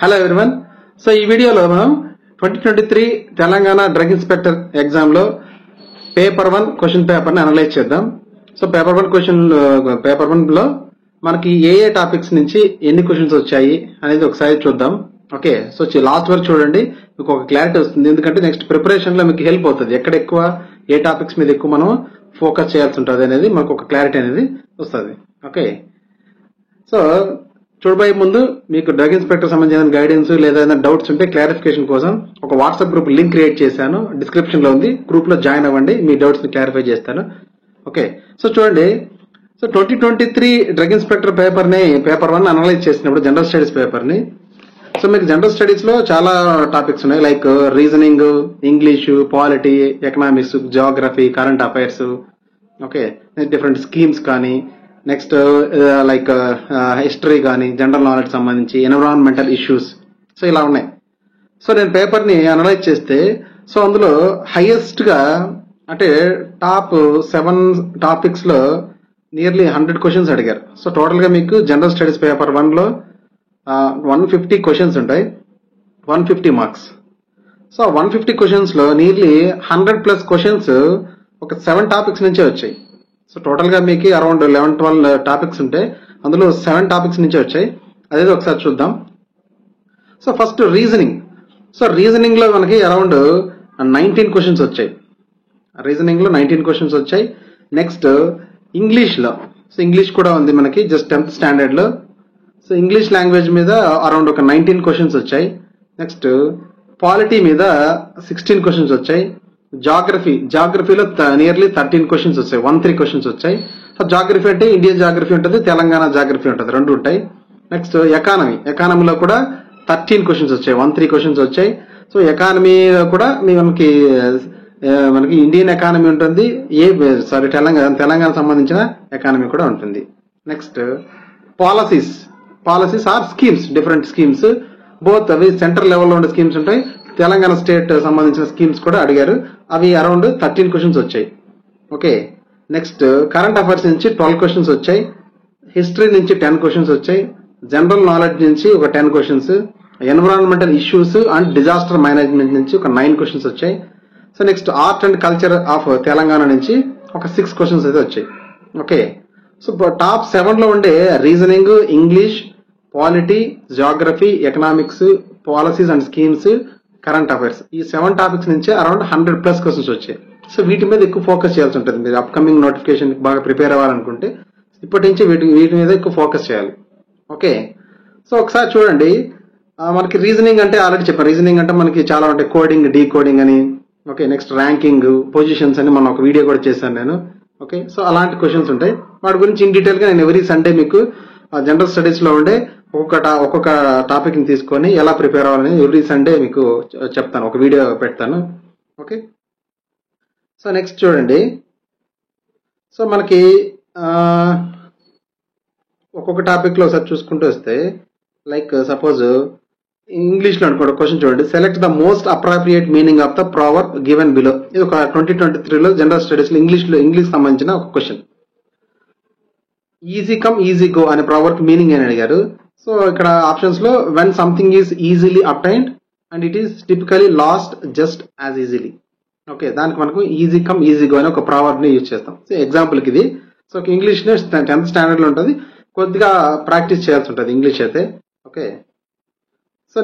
Hello everyone. So ఈ వీడియోలో మనం 2023 తెలంగాణ డ్రగ్ ఇన్స్పెక్టర్ ఎగ్జామ్ లో పేపర్ 1 క్వశ్చన్ పేపర్ ని అనలైజ్ చేద్దాం. సో పేపర్ 1 లో మనకి ఏ టాపిక్స్ నుంచి ఎన్ని క్వశ్చన్స్ వచ్చాయి అనేది ఒకసారి చూద్దాం. ఓకే, సో లాస్ట్ వరకు చూడండి, మీకు ఒక క్లారిటీ వస్తుంది. ఎందుకంటే నెక్స్ట్ ప్రిపరేషన్ లో మీకు హెల్ప్ అవుతుంది. ఎక్కడ ఎక్కువ ఏ టాపిక్స్ మీద ఎక్కువ మనం ఫోకస్ చేయాల్సి ఉంటుంది అనేది మనకు ఒక క్లారిటీ అనేది వస్తుంది. ఓకే, సో చూడబోయే ముందు మీకు డ్రగ్ ఇన్స్పెక్టర్ సంబంధించిన గైడెన్స్ లేదా ఏదైనా డౌట్స్ ఉంటే క్లారిఫికేషన్ కోసం ఒక వాట్సాప్ గ్రూప్ లింక్ క్రియేట్ చేశాను, డిస్క్రిప్షన్ లో ఉంది. గ్రూప్ లో జాయిన్ అవ్వండి, మీ డౌట్స్ ని క్లారిఫై చేస్తాను. ఓకే, సో చూడండి, so 2023 drug inspector paper 1 analyse చేసినప్పుడు జనరల్ స్టడీస్ పేపర్ ని, సో మీకు జనరల్ స్టడీస్ లో చాలా టాపిక్స్ ఉన్నాయి. Like reasoning, English, polity, economics, Geography, current affairs, okay, different schemes కానీ, నెక్స్ట్ లైక్ హిస్టరీ కానీ, జనరల్ నాలెడ్జ్ సంబంధించి, ఎన్విరాన్మెంటల్ ఇష్యూస్, సో ఇలా ఉన్నాయి. సో నేను పేపర్ ని అనలైజ్ చేస్తే, సో అందులో హైయెస్ట్ గా అంటే టాప్ 7 టాపిక్స్ లో నియర్లీ 100 క్వశ్చన్స్ అడిగారు. సో టోటల్ గా మీకు జనరల్ స్టడీస్ పేపర్ 1 లో 150 క్వశ్చన్స్ ఉంటాయి, 150 మార్క్స్. సో 150 క్వశ్చన్స్ లో నియర్లీ 100+ క్వశ్చన్స్ ఒక 7 టాపిక్స్ నుంచే వచ్చాయి. సో టోటల్ గా మీకు అరౌండ్ 11-12 టాపిక్స్ ఉంటాయి, అందులో 7 టాపిక్స్ నుంచే వచ్చాయి. అదేదో ఒకసారి చూద్దాం. So first reasoning. So reasoning లో మనకి అరౌండ్ 19 క్వశ్చన్స్ వచ్చాయి. రీజనింగ్ లో 19 క్వశ్చన్స్ వచ్చాయి. నెక్స్ట్ ఇంగ్లీష్ లో, సో ఇంగ్లీష్ కూడా ఉంది మనకి జస్ట్ 10th స్టాండర్డ్ లో. సో ఇంగ్లీష్ లాంగ్వేజ్ మీద అరౌండ్ ఒక 19 క్వశ్చన్స్ వచ్చాయి. నెక్స్ట్ పాలిటీ మీద 16 క్వశ్చన్స్ వచ్చాయి. జాగ్రఫీలో నియర్లీ 13 క్వశ్చన్స్ వచ్చాయి, 13 క్వశ్చన్స్ వచ్చాయి. సో జాగ్రఫీ అంటే ఇండియన్ జాగ్రఫీ ఉంటుంది, తెలంగాణ జాగ్రఫీ ఉంటుంది, రెండు ఉంటాయి. నెక్స్ట్ ఎకానమీలో కూడా 13 క్వశ్చన్స్ వచ్చాయి, 13 క్వశ్చన్స్ వచ్చాయి. సో ఎకానమీ కూడా మనకి ఇండియన్ ఎకానమీ ఉంటుంది, తెలంగాణ సంబంధించిన ఎకానమీ కూడా ఉంటుంది. Next policies or schemes, different schemes, both అవి సెంట్రల్ లెవెల్లో ఉండే స్కీమ్స్ ఉంటాయి, తెలంగాణ స్టేట్ సంబంధించిన స్కీమ్స్ కూడా అడిగారు. అవి అరౌండ్ 13 క్వశ్చన్స్ వచ్చాయి. ఓకే, నెక్స్ట్ కరెంట్ అఫైర్స్ నుంచి 12 క్వశ్చన్స్ వచ్చాయి, హిస్టరీ నుంచి 10 క్వశ్చన్స్ వచ్చాయి, జనరల్ నాలెడ్జ్ నుంచి ఒక 10 questions, environmental issues and disaster management నుంచి ఒక 9 క్వశ్చన్స్ వచ్చాయి. So next art and culture of Telangana నుంచి ఒక 6 క్వశ్చన్స్ అయితే వచ్చాయి. ఓకే, సో టాప్ 7 లో ఉండే reasoning, English, polity, Geography, economics, policies and schemes, current affairs, ఈ 7 టాపిక్స్ నుంచి అరౌండ్ 100+ క్వశ్చన్స్ వచ్చాయి. సో వీటి మీద ఎక్కువ ఫోకస్ చేయాల్సి ఉంటుంది. మీరు అప్కమింగ్ నోటిఫికేషన్ బాగా ప్రిపేర్ అవ్వాలనుకుంటే ఇప్పటి నుంచి వీటి మీద ఎక్కువ ఫోకస్ చేయాలి. ఓకే, సో ఒకసారి చూడండి, మనకి రీజనింగ్ అంటే ఆల్రెడీ చెప్పాను. రీజనింగ్ అంటే మనకి చాలా ఉంటాయి, కోడింగ్, డీకోడింగ్ అని. ఓకే, నెక్స్ట్ ర్యాంకింగ్, పొజిషన్స్ అని మనం ఒక వీడియో కూడా చేశాను నేను. ఓకే, సో అలాంటి క్వశ్చన్స్ ఉంటాయి. వాటి గురించి ఇన్ డీటెయిల్ గా నేను ఎవ్రీ సండే మీకు జనరల్ స్టడీస్ లో ఉండే ఒక్కొక్క టాపిక్ ని తీసుకొని ఎలా ప్రిపేర్ అవ్వాలని ఎవ్రీ సండే మీకు చెప్తాను, ఒక వీడియో పెడతాను. ఓకే, సో నెక్స్ట్ చూడండి, సో మనకి ఒక్కొక్క టాపిక్ లో ఒకసారి చూసుకుంటూ వస్తే, లైక్ సపోజ్ ఇంగ్లీష్ లో అనుకోండి, క్వశ్చన్ చూడండి, select the most appropriate meaning of the proverb given below. ఇది ఒక 2023 లో జనరల్ స్టడీస్ లో ఇంగ్లీష్ సంబంధించిన ఒక question. Easy come easy go అనే ప్రావర్బ్ మీనింగ్ అని అడిగారు. సో ఇక్కడ ఆప్షన్స్ లో when something is easily obtained and it is typically last just as easily. Okay, దానికి మనకు ఈజీ కమ్ ఈజీ గో అనే ఒక ప్రావర్బ్ ని యూజ్ చేస్తాం. సో ఎగ్జాంపుల్ కి ఇది. సో ఇంగ్లీష్ 10th స్టాండర్డ్ లో ఉంటుంది, కొద్దిగా ప్రాక్టీస్ చేయాల్సి ఉంటుంది ఇంగ్లీష్ అయితే. ఓకే, సో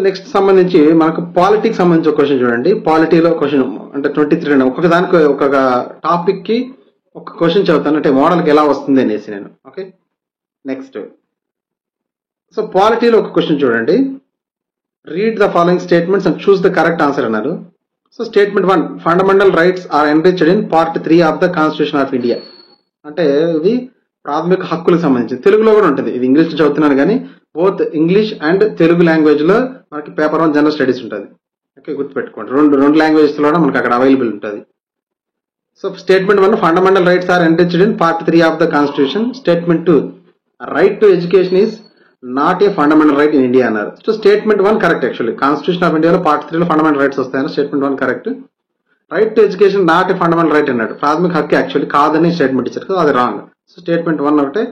నెక్స్ట్ సంబంధించి మనకు పాలిటిక్స్ సంబంధించి ఒక క్వశ్చన్ చూడండి. పాలిటీలో క్వశ్చన్ అంటే 23 ఒక్కొక్క దానికి ఒక్కొక్క టాపిక్ కి ఒక క్వశ్చన్ చదువుతాను, అంటే మోడల్కి ఎలా వస్తుంది అనేసి నేను. ఓకే, నెక్స్ట్ సో పాలిటీలో ఒక క్వశ్చన్ చూడండి, read the following statements and choose the correct answer అన్నారు. So statement 1, fundamental rights are enriched in part 3 of the constitution of India. అంటే ఇది ప్రాథమిక హక్కులకు సంబంధించి, తెలుగులో కూడా ఉంటుంది, ఇది ఇంగ్లీష్ లో చదువుతున్నాను కానీ both English and Telugu language లో మనకి పేపర్ 1 జనరల్ స్టడీస్ ఉంటుంది. ఓకే, గుర్తుపెట్టుకోండి, రెండు లాంగ్వేజెస్ లో కూడా మనకి అక్కడ అవైలబుల్ ఉంటుంది. So statement 1, fundamental rights are enriched in part 3 of the constitution. Statement 2, right to education is not a fundamental right in India అన్నారు. So statement 1 correct. Actually constitution of ఇండియాలో part 3 లో fundamental rights వస్తాయని statement 1 correct. Right to education not a fundamental right అన్నాడు, ప్రాథమిక హక్కు actually కాదని statement ఇచ్చారు, అది రాంగ్. సో స్టేట్మెంట్ 1 ఒకటే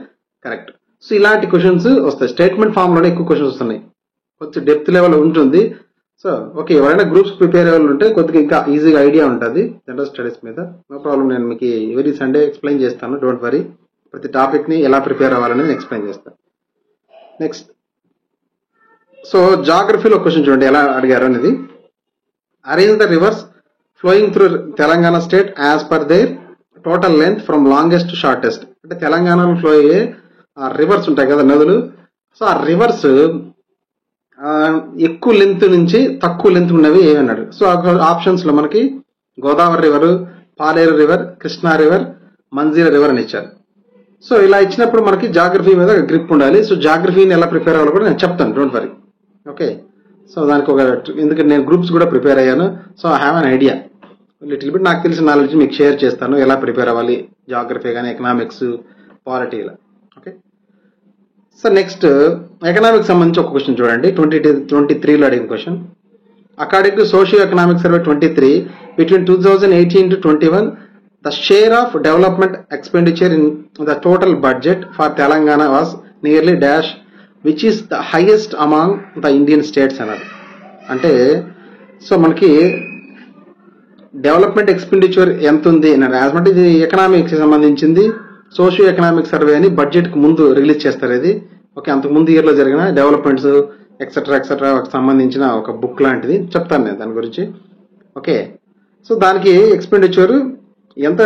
కరెక్ట్. సో ఇలాంటి క్వశ్చన్స్ వస్తాయి. స్టేట్మెంట్ ఫామ్ లోనే ఎక్కువ క్వశ్చన్స్ వస్తున్నాయి, కొంచెం డెప్త్ లెవెల్ ఉంటుంది. సో ఓకే, ఎవరైనా గ్రూప్స్ ప్రిపేర్ అవ్వాలి ఉంటే కొద్దిగా ఇంకా ఈజీగా ఐడియా ఉంటుంది జనరల్ స్టడీస్ మీద. నో ప్రాబ్లం, నేను మీకు ఎవరీ సండే ఎక్స్ప్లెయిన్ చేస్తాను, డోంట్ వరీ. ప్రతి టాపిక్ ని ఎలా ప్రిపేర్ అవ్వాలనేది ఎక్స్ప్లెయిన్ చేస్తాను. నెక్స్ట్, సో జాగ్రఫీలో క్వశ్చన్ చూడండి ఎలా అడిగారు అనేది. Arrange the reverse flowing through Telangana state as per their total length from longest to shortest. అంటే తెలంగాణలో ఫ్లో అయ్యే రివర్స్ ఉంటాయి కదా నదులు, సో ఆ రివర్స్ ఎక్కువ లెంత్ నుంచి తక్కువ లెంత్ ఉన్నవి ఏమన్నాడు. సో ఆప్షన్స్ లో మనకి Godavari river, Paleru river, Krishna river, Manjira river అని ఇచ్చారు. సో ఇలా ఇచ్చినప్పుడు మనకి జాగ్రఫీ మీద గ్రిప్ ఉండాలి. సో జాగ్రఫీని ఎలా ప్రిపేర్ అవ్వాలో కూడా నేను చెప్తాను, డోంట్ వరీ. ఓకే, సో దానికి ఒక, ఎందుకంటే నేను గ్రూప్స్ కూడా ప్రిపేర్ అయ్యాను, so I have an idea little bit. నాకు తెలిసిన నాలెడ్జ్ మీకు షేర్ చేస్తాను, ఎలా ప్రిపేర్ అవ్వాలి జాగ్రఫీ కానీ, ఎకనామిక్స్, పాలిటీ ఇలా. ఓకే, సో నెక్స్ట్ ఎకనామిక్స్ సంబంధించి ఒక క్వశ్చన్ చూడండి. 23లో అడిగిన question. According to socio economic survey 23, between 2018 to 21, the share of development expenditure in the total budget for Telangana was nearly dash, which is the highest among the Indian states అన్నారు. అంటే so మనకి development expenditure ఎంత ఉంది అన్నారు. As అంటే ఇది economics సంబంధించింది, socio economic survey అని బడ్జెట్ కు ముందు రిలీజ్ చేస్తారు ఇది. ఓకే, అంతకు ముందు ఇయర్ లో జరిగిన డెవలప్మెంట్స్ ఎక్సెట్రా ఎక్సెట్రా సంబంధించిన ఒక బుక్ లాంటిది చెప్తాను నేను దాని గురించి. ఓకే, సో దానికి ఎక్స్పెండిచర్ ఎంత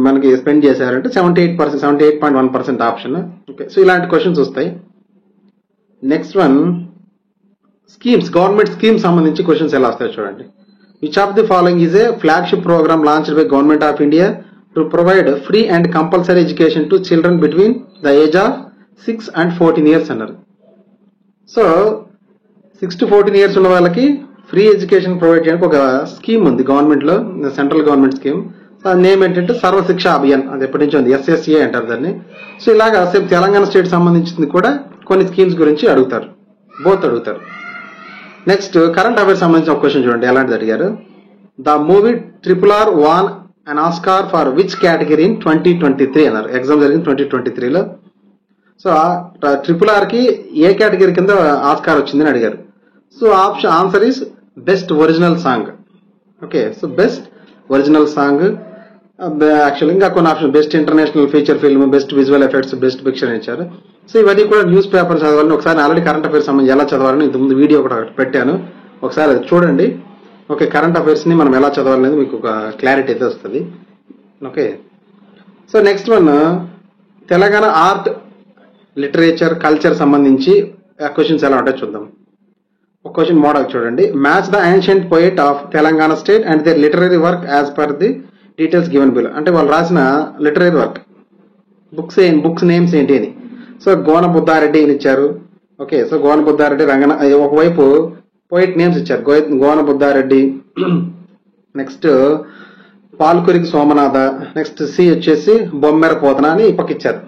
మనకి స్పెండ్ చేశారంటే 78%, 78.1% ఆప్షన్. ఓకే, సో ఇలాంటి క్వశ్చన్స్ వస్తాయి. Next one, schemes, government schemes సంబంధించి క్వశ్చన్స్ ఎలా వస్తాయి చూడండి. Which of the following is a flagship program launched by government of India to provide free and compulsory education to children between the age of 6 and 14 years అన్నారు. So 6 to 14 years ఉన్న వాళ్ళకి free education provide చేయడానికి ఒక scheme ఉంది government లో, central government scheme. Name ఏంటంటే సర్వశిక్ష అభియాన్, అది ఎప్పటి నుంచి ఉంది, SSA అంటారు దాన్ని. సో ఇలాగా సేమ్ తెలంగాణ స్టేట్ సంబంధించింది కూడా కొన్ని స్కీమ్స్ గురించి అడుగుతారు, బోత్ అడుగుతారు. నెక్స్ట్ కరెంట్ అఫైర్స్ సంబంధించిన ఒక క్వశ్చన్ చూడండి ఎలాంటిది అడిగారు. The movie RRR won an Oscar for which category in 2023 అన్నారు. ఎగ్జామ్ జరిగింది 2023లో. సో RRR కి ఏ కేటగిరీ కింద ఆస్కార్ వచ్చిందని అడిగారు. So answer is best original song. Okay, so best original song. Actual ఇంకా కొన్ని option, best international feature film, best visual effects, best picture ఇచ్చారు. So ఇవన్నీ కూడా న్యూస్ పేపర్ చదవాలని, ఒకసారి ఆల్రెడీ కరెంట్ అఫైర్స్ సంబంధించి ఎలా చదవాలని ఇంతకుముందు వీడియో కూడా పెట్టాను, ఒకసారి అది చూడండి. ఓకే, కరెంట్ అఫైర్స్ ని మనం ఎలా చదవాలనేది మీకు ఒక క్లారిటీ అయితే వస్తుంది. Okay, so next one, Telangana art, literature, culture సంబంధించి క్వశ్చన్స్ ఎలా ఉంటాయో చూద్దాం. ఒక క్వశ్చన్ మోడల్ చూడండి. Match the ancient poet of Telangana state and their literary work as per the details given below. అంటే వాళ్ళు రాసిన లిటరరీ వర్క్ బుక్స్ నేమ్స్ ఏంటి అని. సో గోన బుద్ధారెడ్డి అని ఇచ్చారు. ఓకే, సో గోన బుద్ధారెడ్డి, ఒకవైపు పోయిట్ నేమ్స్ ఇచ్చారు, Gona Buddhareddy, next Palkuriki Somanatha, next C వచ్చేసి బొమ్మెర పోతన అని పక్క ఇచ్చారు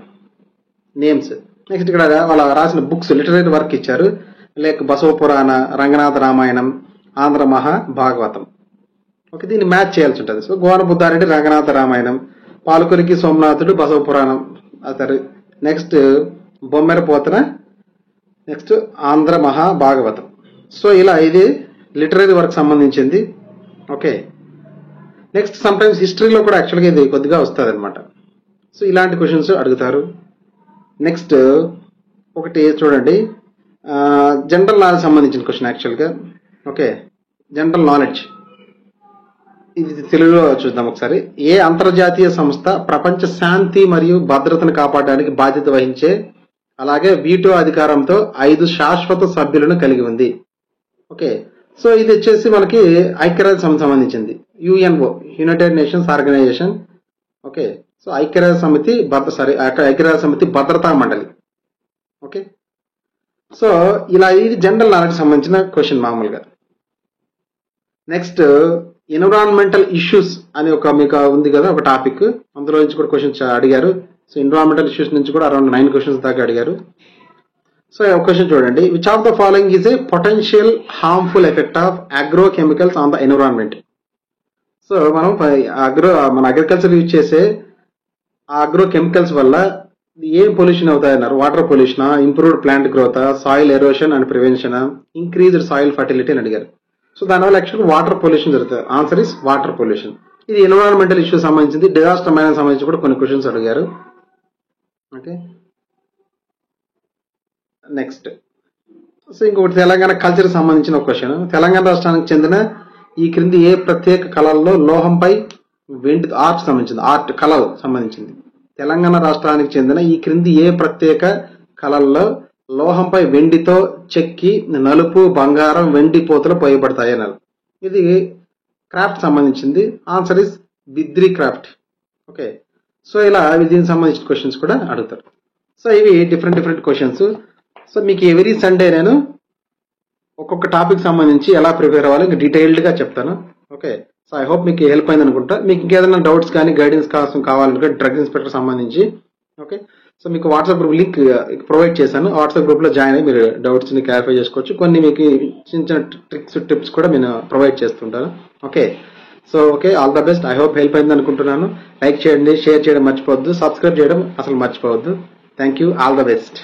నేమ్స్. నెక్స్ట్ ఇక్కడ వాళ్ళ రాసిన బుక్స్ లిటరరీ వర్క్ ఇచ్చారు, లైక్ బసవ పురాణ, రంగనాథ రామాయణం, ఆంధ్ర మహా భాగవతం. ఓకే, దీన్ని మ్యాచ్ చేయాల్సి ఉంటుంది. సో గోన బుద్ధారెడ్డి రంగనాథ రామాయణం, పాల్కురికి సోమనాథుడు బసవ పురాణం, అతను నెక్స్ట్ బొమ్మెర పోతన, నెక్స్ట్ ఆంధ్ర మహా భాగవతం. సో ఇలా ఇది లిటరరీ వర్క్ సంబంధించింది. ఓకే, నెక్స్ట్ సమ్ టైమ్స్ హిస్టరీలో కూడా యాక్చువల్గా ఇది కొద్దిగా వస్తుంది అనమాట. సో ఇలాంటి క్వశ్చన్స్ అడుగుతారు. నెక్స్ట్ ఒకటి చూడండి, జనరల్ నాలెడ్జ్ సంబంధించిన క్వశ్చన్ యాక్చువల్గా. ఓకే, జనరల్ నాలెడ్జ్ ఇది తెలుగులో చూద్దాం ఒకసారి. ఏ అంతర్జాతీయ సంస్థ ప్రపంచ శాంతి మరియు భద్రతను కాపాడడానికి బాధ్యత వహించే, అలాగే వీటో అధికారంతో 5 శాశ్వత సభ్యులను కలిగి ఉంది? ఓకే, సో ఇది వచ్చేసి మనకి ఐక్యరాజ్య సమితి సంబంధించింది, UNO, United Nations Organization. Okay, so ఐక్యరాజ్య సమితి భద్రతా మండలి. ఓకే, సో ఇలా ఇది జనరల్ నాలెడ్జ్ సంబంధించిన క్వశ్చన్ మామూలుగా. నెక్స్ట్ ఎన్విరాన్మెంటల్ ఇష్యూస్ అని ఒక మీకు ఉంది కదా ఒక టాపిక్, అందులో నుంచి కూడా క్వశ్చన్స్ అడిగారు. సో ఎన్విరాన్మెంటల్ ఇష్యూస్ నుంచి కూడా అరౌండ్ 9 క్వశ్చన్స్ దాకా అడిగారు. సో ఒక క్వశ్చన్ చూడండి. Which of the following is a potential harmful effect of agro chemicals on the environment? So మనం మన అగ్రికల్చర్ యూజ్ చేసే అగ్రో కెమికల్స్ వల్ల ఏం పొల్యూషన్ అవుతాయన్నారు? Water pollution, improved plant growth, soil erosion and prevention, increased soil fertility అని అడిగారు. So దానివల్ల యాక్చువల్గా వాటర్ పొల్యూషన్ జరుగుతుంది. Answer is water pollution. ఇది ఎన్విరాన్మెంటల్ ఇష్యూ సంబంధించింది. డిజాస్టర్ మేనేజ్మెంట్ సంబంధించి కూడా కొన్ని క్వశ్చన్స్ అడిగారు. Okay, next. సో ఇంకొకటి తెలంగాణ కల్చర్ సంబంధించిన ఒక క్వశ్చన్. తెలంగాణ రాష్ట్రానికి చెందిన ఈ క్రింది ఏ ప్రత్యేక కళల్లో లోహంపై వెండి ఆర్ట్ సంబంధించింది? ఆర్ట్ కళలు సంబంధించింది. తెలంగాణ రాష్ట్రానికి చెందిన ఈ క్రింది ఏ ప్రత్యేక కళల్లో లోహంపై వెండితో చెక్కి నలుపు, బంగారం, వెండి పోతలు పోయబడతాయి అన్నారు. ఇది క్రాఫ్ట్ సంబంధించింది. Answer is Bidri craft. Okay, so ఇలా దీనికి సంబంధించిన క్వశ్చన్స్ కూడా అడుగుతారు. సో ఇవి డిఫరెంట్ క్వశ్చన్స్. సో మీకు ఎవ్రీ సండే నేను ఒక్కొక్క టాపిక్ సంబంధించి ఎలా ప్రిపేర్ అవ్వాలి ఇంకా డీటెయిల్డ్గా చెప్తాను. ఓకే, సో ఐ హోప్ మీకు హెల్ప్ అయింది అనుకుంటా. మీకు ఇంకేదైనా డౌట్స్ కానీ గైడెన్స్ కావాలనుకుంటే డ్రగ్ ఇన్స్పెక్టర్ సంబంధించి, ఓకే, సో మీకు వాట్సాప్ గ్రూప్ లింక్ ప్రొవైడ్ చేశాను. వాట్సాప్ గ్రూప్లో జాయిన్ అయ్యి మీరు డౌట్స్ని క్లారిఫై చేసుకోవచ్చు. కొన్ని మీకు చిన్న ట్రిక్స్ టిప్స్ కూడా నేను ప్రొవైడ్ చేస్తుంటాను. Okay, so okay, all the best. I hope help అయింది అనుకుంటున్నాను. లైక్ చేయండి, షేర్ చేయడం మర్చిపోవద్దు, సబ్స్క్రైబ్ చేయడం అసలు మర్చిపోవద్దు. Thank you, all the best.